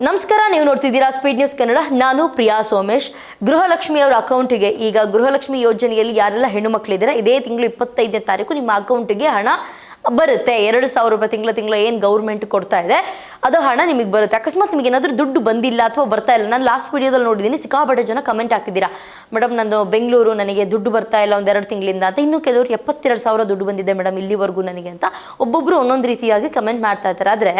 ನಮಸ್ಕಾರ, ನೀವು ನೋಡ್ತಿದ್ದೀರಾ ಸ್ಪೀಡ್ ನ್ಯೂಸ್ ಕನ್ನಡ. ನಾನು ಪ್ರಿಯಾ ಸೋಮೇಶ್. ಗೃಹಲಕ್ಷ್ಮಿ ಅವರ ಅಕೌಂಟಿಗೆ ಈಗ ಗೃಹಲಕ್ಷ್ಮಿ ಯೋಜನೆಯಲ್ಲಿ ಯಾರೆಲ್ಲ ಹೆಣ್ಣು ಮಕ್ಕಳಿದ್ದೀರಾ, ಇದೇ ತಿಂಗಳು 25ನೇ ತಾರೀಕು ನಿಮ್ಮ ಅಕೌಂಟಿಗೆ ಹಣ ಬರುತ್ತೆ. 2,000 ರೂಪಾಯಿ ತಿಂಗಳ ಏನು ಗೌರ್ಮೆಂಟ್ ಕೊಡ್ತಾ ಇದೆ ಅದು ಹಣ ನಿಮಗೆ ಬರುತ್ತೆ. ಅಕಸ್ಮಾತ್ ನಿಮಗೆ ಏನಾದರೂ ದುಡ್ಡು ಬಂದಿಲ್ಲ ಅಥವಾ ಬರ್ತಾ ಇಲ್ಲ, ನಾನು ಲಾಸ್ಟ್ ವಿಡಿಯೋದಲ್ಲಿ ನೋಡಿದ್ದೀನಿ, ಸಿಕ್ಕಾಪಟ್ಟೆ ಜನ ಕಮೆಂಟ್ ಹಾಕಿದ್ದೀರಾ, ಮೇಡಮ್ ನಂದು ಬೆಂಗಳೂರು, ನನಗೆ ದುಡ್ಡು ಬರ್ತಾ ಇಲ್ಲ 1-2 ತಿಂಗಳಿಂದ ಅಂತ. ಇನ್ನು ಕೆಲವರು 72,000 ದುಡ್ಡು ಬಂದಿದೆ ಮೇಡಮ್ ಇಲ್ಲಿವರೆಗೂ ನನಗೆ ಅಂತ ಒಬ್ಬೊಬ್ಬರು ಒಂದೊಂದು ರೀತಿಯಾಗಿ ಕಮೆಂಟ್ ಮಾಡ್ತಾ ಇರ್ತಾರೆ. ಆದರೆ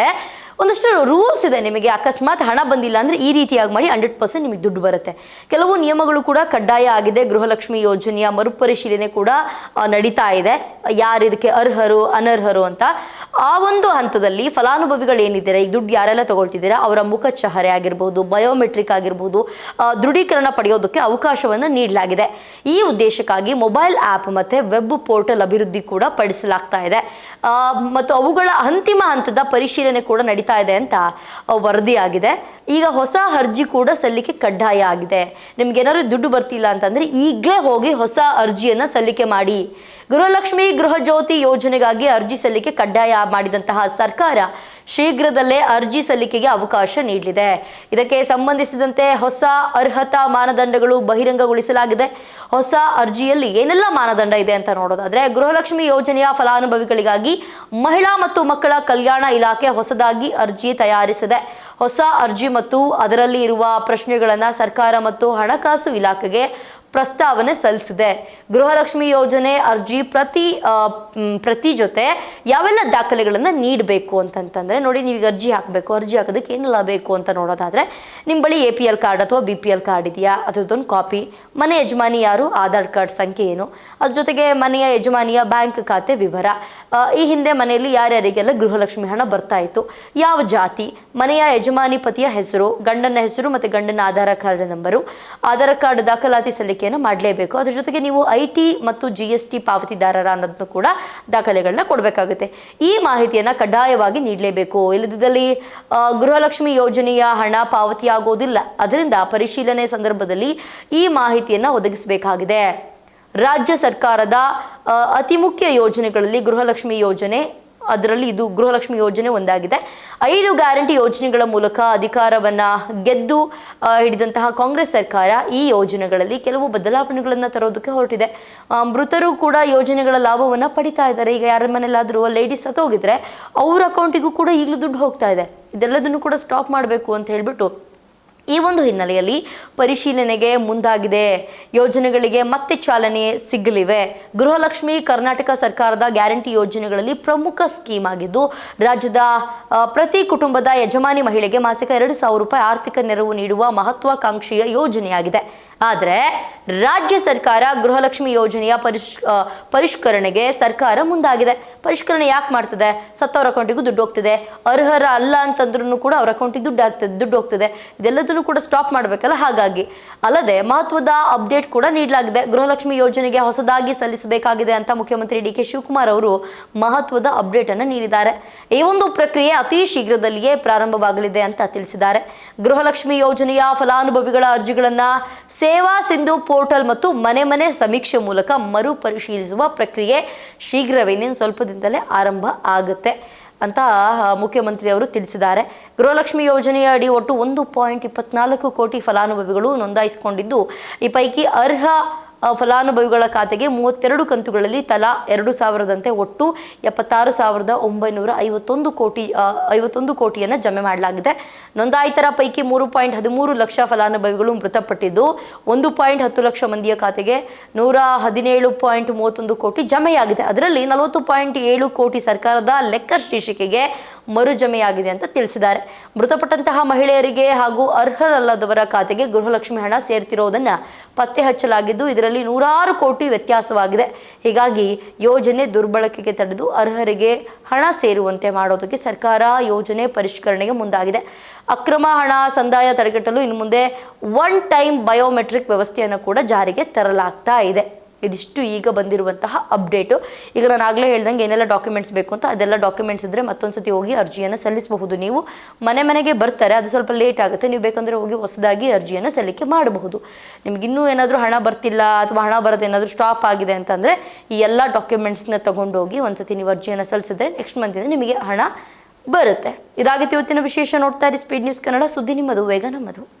ಒಂದಷ್ಟು ರೂಲ್ಸ್ ಇದೆ ನಿಮಗೆ. ಅಕಸ್ಮಾತ್ ಹಣ ಬಂದಿಲ್ಲ ಅಂದರೆ ಈ ರೀತಿಯಾಗಿ ಮಾಡಿ 100% ನಿಮಗೆ ದುಡ್ಡು ಬರುತ್ತೆ. ಕೆಲವು ನಿಯಮಗಳು ಕೂಡ ಕಡ್ಡಾಯ ಆಗಿದೆ. ಗೃಹಲಕ್ಷ್ಮಿ ಯೋಜನೆಯ ಮರುಪರಿಶೀಲನೆ ಕೂಡ ನಡೀತಾ ಇದೆ. ಯಾರು ಇದಕ್ಕೆ ಅರ್ಹರು ಅನರ್ಹರು ಅಂತ ಆ ಒಂದು ಹಂತದಲ್ಲಿ ಫಲಾನುಭವಿಗಳು ಏನಿದ್ದಾರೆ, ಈ ದುಡ್ಡು ಯಾರೆಲ್ಲ ತಗೊಳ್ತಿದ್ದೀರಾ ಅವರ ಮುಖ ಚಹರೆ ಆಗಿರ್ಬೋದು, ಬಯೋಮೆಟ್ರಿಕ್ ಆಗಿರ್ಬೋದು, ದೃಢೀಕರಣ ಪಡೆಯೋದಕ್ಕೆ ಅವಕಾಶವನ್ನು ನೀಡಲಾಗಿದೆ. ಈ ಉದ್ದೇಶಕ್ಕಾಗಿ ಮೊಬೈಲ್ ಆ್ಯಪ್ ಮತ್ತು ವೆಬ್ ಪೋರ್ಟಲ್ ಅಭಿವೃದ್ಧಿ ಕೂಡ ಪಡಿಸಲಾಗ್ತಾ ಇದೆ ಮತ್ತು ಅವುಗಳ ಅಂತಿಮ ಹಂತದ ಪರಿಶೀಲನೆ ಕೂಡ ನಡೀತಾ ಇದೆ ಅಂತ ವರದಿಯಾಗಿದೆ. ಈಗ ಹೊಸ ಅರ್ಜಿ ಕೂಡ ಸಲ್ಲಿಕೆ ಕಡ್ಡಾಯ ಆಗಿದೆ. ನಿಮ್ಗೇನಾದ್ರು ದುಡ್ಡು ಬರ್ತಿಲ್ಲ ಅಂತಂದರೆ ಈಗಲೇ ಹೋಗಿ ಹೊಸ ಅರ್ಜಿಯನ್ನು ಸಲ್ಲಿಕೆ ಮಾಡಿ. ಗೃಹಲಕ್ಷ್ಮಿ ಗೃಹ ಜ್ಯೋತಿ ಯೋಜನೆಗಾಗಿ ಅರ್ಜಿ ಸಲ್ಲಿಕೆ ಕಡ್ಡಾಯ ಮಾಡಿದಂತಹ ಸರ್ಕಾರ ಶೀಘ್ರದಲ್ಲೇ ಅರ್ಜಿ ಸಲ್ಲಿಕೆಗೆ ಅವಕಾಶ ನೀಡಲಿದೆ. ಇದಕ್ಕೆ ಸಂಬಂಧಿಸಿದಂತೆ ಹೊಸ ಅರ್ಹತಾ ಮಾನದಂಡಗಳು ಬಹಿರಂಗಗೊಳಿಸಲಾಗಿದೆ. ಹೊಸ ಅರ್ಜಿಯಲ್ಲಿ ಏನೆಲ್ಲ ಮಾನದಂಡ ಇದೆ ಅಂತ ನೋಡೋದಾದ್ರೆ, ಗೃಹಲಕ್ಷ್ಮಿ ಯೋಜನೆಯ ಫಲಾನುಭವಿಗಳಿಗಾಗಿ ಮಹಿಳಾ ಮತ್ತು ಮಕ್ಕಳ ಕಲ್ಯಾಣ ಇಲಾಖೆ ಹೊಸದಾಗಿ ಅರ್ಜಿ ತಯಾರಿಸಿದೆ. ಹೊಸ ಅರ್ಜಿ ಮತ್ತು ಅದರಲ್ಲಿ ಇರುವ ಪ್ರಶ್ನೆಗಳನ್ನು ಸರ್ಕಾರ ಮತ್ತು ಹಣಕಾಸು ಇಲಾಖೆಗೆ ಪ್ರಸ್ತಾವನೆ ಸಲ್ಲಿಸಿದೆ. ಗೃಹಲಕ್ಷ್ಮಿ ಯೋಜನೆ ಅರ್ಜಿ ಪ್ರತಿ ಜೊತೆ ಯಾವೆಲ್ಲ ದಾಖಲೆಗಳನ್ನು ನೀಡಬೇಕು ಅಂತಂತಂದರೆ, ನೋಡಿ, ನೀವೀಗ ಅರ್ಜಿ ಹಾಕಬೇಕು. ಅರ್ಜಿ ಹಾಕೋದಕ್ಕೆ ಏನೆಲ್ಲ ಬೇಕು ಅಂತ ನೋಡೋದಾದರೆ, ನಿಮ್ಮ ಬಳಿ APL ಕಾರ್ಡ್ ಅಥವಾ BPL ಕಾರ್ಡ್ ಇದೆಯಾ, ಅದ್ರದ್ದೊಂದು ಕಾಪಿ, ಮನೆ ಯಜಮಾನಿ ಯಾರು, ಆಧಾರ್ ಕಾರ್ಡ್ ಸಂಖ್ಯೆ ಏನು, ಅದ್ರ ಜೊತೆಗೆ ಮನೆಯ ಯಜಮಾನಿಯ ಬ್ಯಾಂಕ್ ಖಾತೆ ವಿವರ, ಈ ಹಿಂದೆ ಮನೆಯಲ್ಲಿ ಯಾರ್ಯಾರಿಗೆಲ್ಲ ಗೃಹಲಕ್ಷ್ಮಿ ಹಣ ಬರ್ತಾ ಇತ್ತು, ಯಾವ ಜಾತಿ, ಮನೆಯ ಯಜಮಾನಿ ಪತಿಯ ಹೆಸರು, ಗಂಡನ ಹೆಸರು ಮತ್ತು ಗಂಡನ Aadhaar card number, Aadhaar card ದಾಖಲಾತಿ ಸಲ್ಲಿಕೆಯನ್ನು ಮಾಡಲೇಬೇಕು. ಅದ್ರ ಜೊತೆಗೆ ನೀವು IT ಮತ್ತು GST ಪಾವತಿದಾರರ ಅನ್ನೋದನ್ನು ಕೂಡ ದಾಖಲೆಗಳನ್ನ ಕೊಡಬೇಕಾಗುತ್ತೆ. ಈ ಮಾಹಿತಿಯನ್ನು ಕಡ್ಡಾಯವಾಗಿ ನೀಡಲೇಬೇಕು. ಇಲ್ಲದಿದ್ದಲ್ಲಿ ಗೃಹಲಕ್ಷ್ಮಿ ಯೋಜನೆಯ ಹಣ ಪಾವತಿಯಾಗೋದಿಲ್ಲ. ಅದರಿಂದ ಪರಿಶೀಲನೆ ಸಂದರ್ಭದಲ್ಲಿ ಈ ಮಾಹಿತಿಯನ್ನು ಒದಗಿಸಬೇಕಾಗಿದೆ. ರಾಜ್ಯ ಸರ್ಕಾರದ ಅತಿ ಮುಖ್ಯ ಯೋಜನೆಗಳಲ್ಲಿ ಗೃಹಲಕ್ಷ್ಮಿ ಯೋಜನೆ, ಅದರಲ್ಲಿ ಇದು ಗೃಹಲಕ್ಷ್ಮಿ ಯೋಜನೆ ಒಂದಾಗಿದೆ. 5 ಗ್ಯಾರಂಟಿ ಯೋಜನೆಗಳ ಮೂಲಕ ಅಧಿಕಾರವನ್ನು ಗೆದ್ದು ಹಿಡಿದಂತಹ ಕಾಂಗ್ರೆಸ್ ಸರ್ಕಾರ ಈ ಯೋಜನೆಗಳಲ್ಲಿ ಕೆಲವು ಬದಲಾವಣೆಗಳನ್ನು ತರೋದಕ್ಕೆ ಹೊರಟಿದೆ. ಮೃತರು ಕೂಡ ಯೋಜನೆಗಳ ಲಾಭವನ್ನು ಪಡಿತಾ ಇದ್ದಾರೆ. ಈಗ ಯಾರ ಮನೆಯಲ್ಲಾದರೂ ಲೇಡೀಸ್ ಸತ್ತೋಗಿದ್ರೆ ಅವ್ರ ಅಕೌಂಟಿಗೂ ಕೂಡ ಈಗಲೂ ದುಡ್ಡು ಹೋಗ್ತಾ ಇದೆ. ಇದೆಲ್ಲದನ್ನು ಕೂಡ ಸ್ಟಾಪ್ ಮಾಡಬೇಕು ಅಂತ ಹೇಳ್ಬಿಟ್ಟು ಈ ಒಂದು ಹಿನ್ನೆಲೆಯಲ್ಲಿ ಪರಿಶೀಲನೆಗೆ ಮುಂದಾಗಿದೆ. ಯೋಜನೆಗಳಿಗೆ ಮತ್ತೆ ಚಾಲನೆ ಸಿಗಲಿವೆ. ಗೃಹಲಕ್ಷ್ಮಿ ಕರ್ನಾಟಕ ಸರ್ಕಾರದ ಗ್ಯಾರಂಟಿ ಯೋಜನೆಗಳಲ್ಲಿ ಪ್ರಮುಖ ಸ್ಕೀಮ್ ಆಗಿದ್ದು, ರಾಜ್ಯದ ಪ್ರತಿ ಕುಟುಂಬದ ಯಜಮಾನಿ ಮಹಿಳೆಗೆ ಮಾಸಿಕ 2,000 ರೂಪಾಯಿ ಆರ್ಥಿಕ ನೆರವು ನೀಡುವ ಮಹತ್ವಾಕಾಂಕ್ಷೆಯ ಯೋಜನೆಯಾಗಿದೆ. ಆದರೆ ರಾಜ್ಯ ಸರ್ಕಾರ ಗೃಹಲಕ್ಷ್ಮಿ ಯೋಜನೆಯ ಪರಿಷ್ಕರಣೆಗೆ ಸರ್ಕಾರ ಮುಂದಾಗಿದೆ. ಪರಿಷ್ಕರಣೆ ಯಾಕೆ ಮಾಡ್ತದೆ? ಸತ್ತವ್ರ ಅಕೌಂಟಿಗೂ ದುಡ್ಡು ಹೋಗ್ತಿದೆ, ಅರ್ಹರ ಅಲ್ಲ ಅಂತಂದ್ರೂ ಕೂಡ ಅವ್ರ ಅಕೌಂಟಿಗೆ ದುಡ್ಡು ಹೋಗ್ತಿದೆ. ಇದೆಲ್ಲದನ್ನು ಕೂಡ ಸ್ಟಾಪ್ ಮಾಡಬೇಕಲ್ಲ. ಹಾಗಾಗಿ ಅಲ್ಲದೆ ಮಹತ್ವದ ಅಪ್ಡೇಟ್ ಕೂಡ ನೀಡಲಾಗಿದೆ. ಗೃಹಲಕ್ಷ್ಮಿ ಯೋಜನೆಗೆ ಹೊಸದಾಗಿ ಸಲ್ಲಿಸಬೇಕಾಗಿದೆ ಅಂತ ಮುಖ್ಯಮಂತ್ರಿ DK ಶಿವಕುಮಾರ್ ಅವರು ಮಹತ್ವದ ಅಪ್ಡೇಟ್ ಅನ್ನು ನೀಡಿದ್ದಾರೆ. ಈ ಒಂದು ಪ್ರಕ್ರಿಯೆ ಅತಿ ಶೀಘ್ರದಲ್ಲಿಯೇ ಪ್ರಾರಂಭವಾಗಲಿದೆ ಅಂತ ತಿಳಿಸಿದ್ದಾರೆ. ಗೃಹಲಕ್ಷ್ಮಿ ಯೋಜನೆಯ ಫಲಾನುಭವಿಗಳ ಅರ್ಜಿಗಳನ್ನು ಸೇವಾ ಸಿಂಧು ಪೋರ್ಟಲ್ ಮತ್ತು ಮನೆ ಸಮೀಕ್ಷೆ ಮೂಲಕ ಮರುಪರಿಶೀಲಿಸುವ ಪ್ರಕ್ರಿಯೆ ಶೀಘ್ರವೇ, ಇನ್ನೇನು ಸ್ವಲ್ಪ ದಿನದಲ್ಲೇ ಆರಂಭ ಆಗುತ್ತೆ ಅಂತ ಮುಖ್ಯಮಂತ್ರಿ ಅವರು ತಿಳಿಸಿದ್ದಾರೆ. ಗೃಹಲಕ್ಷ್ಮಿ ಯೋಜನೆಯ ಅಡಿ ಒಟ್ಟು 1.24 ಕೋಟಿ ಫಲಾನುಭವಿಗಳು ನೋಂದಾಯಿಸಿಕೊಂಡಿದ್ದು, ಈ ಪೈಕಿ ಅರ್ಹ ಫಲಾನುಭವಿಗಳ ಖಾತೆಗೆ 32 ಕಂತುಗಳಲ್ಲಿ ತಲಾ 2,000ದಂತೆ ಒಟ್ಟು 76,951 ಕೋಟಿಯನ್ನು ಜಮೆ ಮಾಡಲಾಗಿದೆ. ನೋಂದಾಯಿತರ ಪೈಕಿ 3.13 ಲಕ್ಷ ಫಲಾನುಭವಿಗಳು ಮೃತಪಟ್ಟಿದ್ದು, 1.10 ಲಕ್ಷ ಮಂದಿಯ ಖಾತೆಗೆ 117.31 ಕೋಟಿ ಜಮೆಯಾಗಿದೆ. ಅದರಲ್ಲಿ 40.7 ಕೋಟಿ ಸರ್ಕಾರದ ಲೆಕ್ಕ ಶೀರ್ಷಿಕೆಗೆ ಮರು ಜಮೆಯಾಗಿದೆ ಅಂತ ತಿಳಿಸಿದ್ದಾರೆ. ಮೃತಪಟ್ಟಂತಹ ಮಹಿಳೆಯರಿಗೆ ಹಾಗೂ ಅರ್ಹರಲ್ಲದವರ ಖಾತೆಗೆ ಗೃಹಲಕ್ಷ್ಮಿ ಹಣ ಸೇರ್ತಿರೋದನ್ನು ಪತ್ತೆ ಹಚ್ಚಲಾಗಿದ್ದು, ಇದರಲ್ಲಿ 100 ಕೋಟಿ ವ್ಯತ್ಯಾಸವಾಗಿದೆ. ಹೀಗಾಗಿ ಯೋಜನೆ ದುರ್ಬಳಕೆಗೆ ತಡೆದು ಅರ್ಹರಿಗೆ ಹಣ ಸೇರುವಂತೆ ಮಾಡೋದಕ್ಕೆ ಸರ್ಕಾರ ಯೋಜನೆ ಪರಿಷ್ಕರಣೆಗೆ ಮುಂದಾಗಿದೆ. ಅಕ್ರಮ ಹಣ ಸಂದಾಯ ತಡೆಗಟ್ಟಲು ಇನ್ನು ಮುಂದೆ 1 ಟೈಮ್ ಬಯೋಮೆಟ್ರಿಕ್ ವ್ಯವಸ್ಥೆಯನ್ನು ಕೂಡ ಜಾರಿಗೆ ತರಲಾಗ್ತಾ ಇದೆ. ಇದಿಷ್ಟು ಈಗ ಬಂದಿರುವಂತಹ ಅಪ್ಡೇಟು. ಈಗ ನಾನು ಆಗಲೇ ಹೇಳ್ದಂಗೆ ಏನೆಲ್ಲ ಡಾಕ್ಯುಮೆಂಟ್ಸ್ ಬೇಕು ಅಂತ ಅದೆಲ್ಲ ಡಾಕ್ಯುಮೆಂಟ್ಸ್ ಇದ್ದರೆ ಮತ್ತೊಂದು ಸತಿ ಹೋಗಿ ಅರ್ಜಿಯನ್ನು ಸಲ್ಲಿಸಬಹುದು. ನೀವು ಮನೆಗೆ ಬರ್ತಾರೆ, ಅದು ಸ್ವಲ್ಪ ಲೇಟ್ ಆಗುತ್ತೆ. ನೀವು ಬೇಕಂದರೆ ಹೋಗಿ ಹೊಸದಾಗಿ ಅರ್ಜಿಯನ್ನು ಸಲ್ಲಿಕೆ ಮಾಡಬಹುದು. ನಿಮಗಿನ್ನೂ ಏನಾದರೂ ಹಣ ಬರ್ತಿಲ್ಲ ಅಥವಾ ಹಣ ಬರೋದು ಏನಾದರೂ ಸ್ಟಾಪ್ ಆಗಿದೆ ಅಂತಂದರೆ ಈ ಎಲ್ಲ ಡಾಕ್ಯುಮೆಂಟ್ಸ್ನ ತೊಗೊಂಡೋಗಿ ಒಂದು ಸತಿ ನೀವು ಅರ್ಜಿಯನ್ನು ಸಲ್ಲಿಸಿದ್ರೆ ನೆಕ್ಸ್ಟ್ ಮಂತಿಂದ ನಿಮಗೆ ಹಣ ಬರುತ್ತೆ. ಇದಾಗಿತ್ತು ಇವತ್ತಿನ ವಿಶೇಷ. ನೋಡ್ತಾ ಇರಿ ಸ್ಪೀಡ್ ನ್ಯೂಸ್ ಕನ್ನಡ, ಸುದ್ದಿ ನಿಮ್ಮದು, ವೇಗ ನಮ್ಮದು.